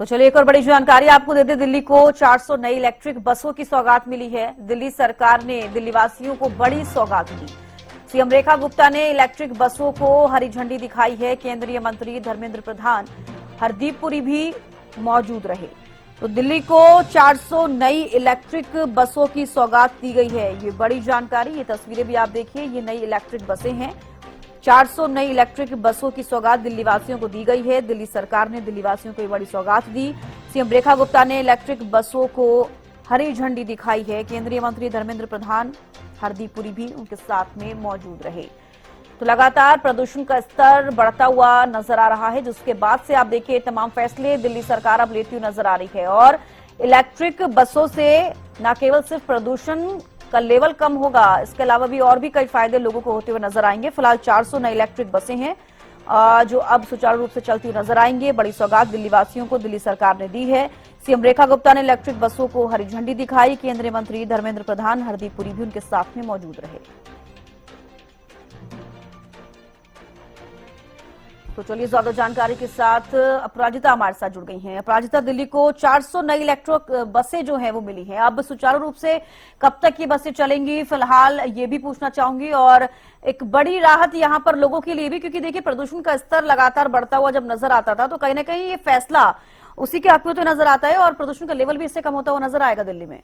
तो चलिए एक और बड़ी जानकारी आपको दे दें। दिल्ली को 400 नई इलेक्ट्रिक बसों की सौगात मिली है। दिल्ली सरकार ने दिल्ली वासियों को बड़ी सौगात दी। सीएम रेखा गुप्ता ने इलेक्ट्रिक बसों को हरी झंडी दिखाई है। केंद्रीय मंत्री धर्मेंद्र प्रधान, हरदीप पुरी भी मौजूद रहे। तो दिल्ली को 400 नई इलेक्ट्रिक बसों की सौगात दी गई है। ये बड़ी जानकारी, ये तस्वीरें भी आप देखिए, ये नई इलेक्ट्रिक बसें हैं। 400 नई इलेक्ट्रिक बसों की सौगात दिल्ली वासियों को दी गई है। दिल्ली सरकार ने दिल्ली वासियों को ये बड़ी सौगात दी। सीएम रेखा गुप्ता ने इलेक्ट्रिक बसों को हरी झंडी दिखाई है। केंद्रीय मंत्री धर्मेंद्र प्रधान, हरदीप पुरी भी उनके साथ में मौजूद रहे। तो लगातार प्रदूषण का स्तर बढ़ता हुआ नजर आ रहा है, जिसके बाद से आप देखिए तमाम फैसले दिल्ली सरकार अब लेती हुई नजर आ रही है। और इलेक्ट्रिक बसों से न केवल सिर्फ प्रदूषण का लेवल कम होगा, इसके अलावा भी और भी कई फायदे लोगों को होते हुए नजर आएंगे। फिलहाल 400 नई इलेक्ट्रिक बसें हैं जो अब सुचारू रूप से चलती हुई नजर आएंगे। बड़ी सौगात दिल्ली वासियों को दिल्ली सरकार ने दी है। सीएम रेखा गुप्ता ने इलेक्ट्रिक बसों को हरी झंडी दिखाई। केंद्रीय मंत्री धर्मेंद्र प्रधान, हरदीप पुरी भी उनके साथ में मौजूद रहे। तो चलिए ज्यादा जानकारी के साथ अपराजिता हमारे साथ जुड़ गई हैं। अपराजिता, दिल्ली को 400 नई इलेक्ट्रिक बसें जो हैं वो मिली हैं, अब सुचारू रूप से कब तक ये बसें चलेंगी, फिलहाल ये भी पूछना चाहूंगी। और एक बड़ी राहत यहाँ पर लोगों के लिए भी, क्योंकि देखिए प्रदूषण का स्तर लगातार बढ़ता हुआ जब नजर आता था, तो कहीं ना कहीं ये फैसला उसी के हक में तो नजर आता है और प्रदूषण का लेवल भी इससे कम होता हुआ नजर आएगा दिल्ली में।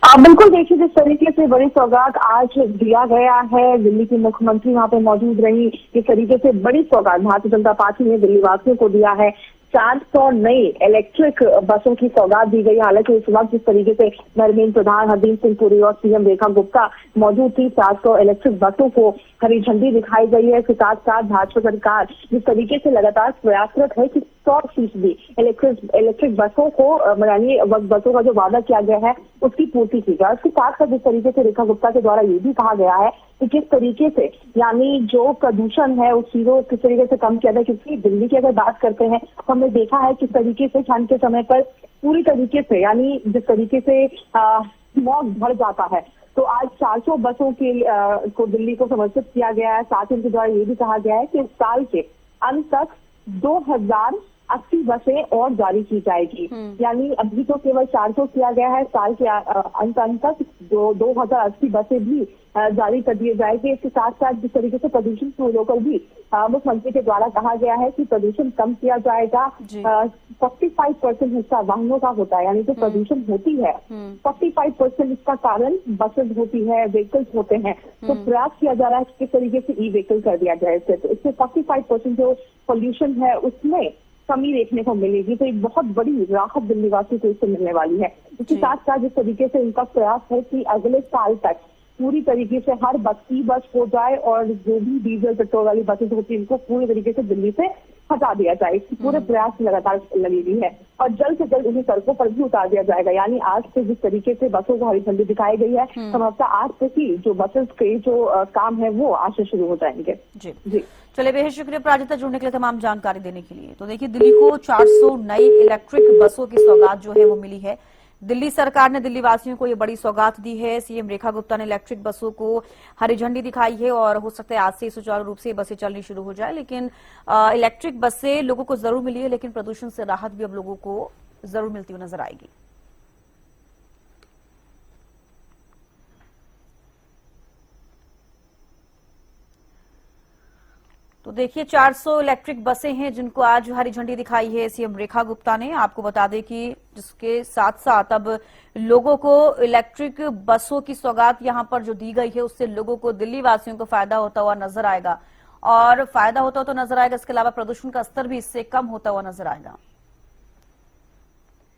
बिल्कुल, देखिए जिस तरीके से बड़ी सौगात आज दिया गया है, दिल्ली की मुख्यमंत्री वहां पे मौजूद रही। इस तरीके से बड़ी सौगात भारतीय जनता पार्टी ने दिल्ली वासियों को दिया है। 400 नई इलेक्ट्रिक बसों की सौगात दी गई। हालांकि इस वक्त जिस तरीके से धर्मेंद्र प्रधान, हरदीप सिंह पुरी और सीएम रेखा गुप्ता मौजूद थी, 400 इलेक्ट्रिक बसों को हरी झंडी दिखाई गई है। इसके साथ साथ भाजपा सरकार जिस तरीके से लगातार प्रयासरत है कि 100% इलेक्ट्रिक बसों को यानी बसों का जो वादा किया गया है उसकी पूर्ति की जाए। उसके साथ साथ जिस तरीके से रेखा गुप्ता के द्वारा ये भी कहा गया है कि किस तरीके से यानी जो प्रदूषण है उस चीजों किस तरीके से कम किया जाए, क्योंकि दिल्ली की अगर बात करते हैं तो हमने देखा है किस तरीके से ठंड के समय पर पूरी तरीके से यानी जिस तरीके से स्मॉग बढ़ जाता है। तो आज 400 बसों के को दिल्ली को समर्पित किया गया है। साथ ही उनके द्वारा ये भी कहा गया है कि इस साल के अंत तक 2080 बसें और जारी की जाएगी। यानी अभी तो केवल 400 किया गया है, साल के अंत तक 2080 बसें भी जारी कर दिए जाएंगे। इसके साथ साथ जिस तरीके से प्रदूषण को लेकर भी मुख्यमंत्री के द्वारा कहा गया है कि प्रदूषण कम किया जाएगा। 45% हिस्सा वाहनों का होता है, यानी जो प्रदूषण होती है 45% इसका कारण बसेस होती है, व्हीकल्स होते हैं। तो प्रयास किया जा रहा है कि किस तरीके से ई व्हीकल कर दिया जाए। तो इससे 45% जो पोल्यूशन है उसमें कमी देखने को मिलेगी। तो एक बहुत बड़ी राहत दिल्ली वासियों को इससे मिलने वाली है। इसके साथ साथ जिस तरीके से उनका प्रयास है कि अगले साल तक पूरी तरीके से हर ई बस हो जाए और जो भी डीजल पेट्रोल वाली बसेस होती है इनको पूरी तरीके से दिल्ली से हटा दिया जाए। इसकी पूरे प्रयास लगातार लगी हुई है और जल्द से जल्द उन्हें सड़कों पर भी उतार दिया जाएगा। यानी आज से जिस तरीके से बसों को हरी झंडी दिखाई गई है, संभवतः आज से ही जो बसेस के जो काम है वो आज से शुरू हो जाएंगे। जी चलिए, बेहद शुक्रिया प्राजिता जुड़ने के लिए, तमाम जानकारी देने के लिए। तो देखिए दिल्ली को 400 नई इलेक्ट्रिक बसों की सौगात जो है वो मिली है। दिल्ली सरकार ने दिल्ली वासियों को ये बड़ी सौगात दी है। सीएम रेखा गुप्ता ने इलेक्ट्रिक बसों को हरी झंडी दिखाई है और हो सकता है आज से सुचारू रूप से बसें चलनी शुरू हो जाए। लेकिन इलेक्ट्रिक बसें लोगों को जरूर मिली है, लेकिन प्रदूषण से राहत भी अब लोगों को जरूर मिलती हुई नजर आएगी। तो देखिए 400 इलेक्ट्रिक बसें हैं जिनको आज हरी झंडी दिखाई है सीएम रेखा गुप्ता ने। आपको बता दें कि जिसके साथ साथ अब लोगों को इलेक्ट्रिक बसों की सौगात यहां पर जो दी गई है उससे लोगों को, दिल्ली वासियों को फायदा होता हुआ नजर आएगा और फायदा होता हुआ तो नजर आएगा। इसके अलावा प्रदूषण का स्तर भी इससे कम होता हुआ नजर आएगा।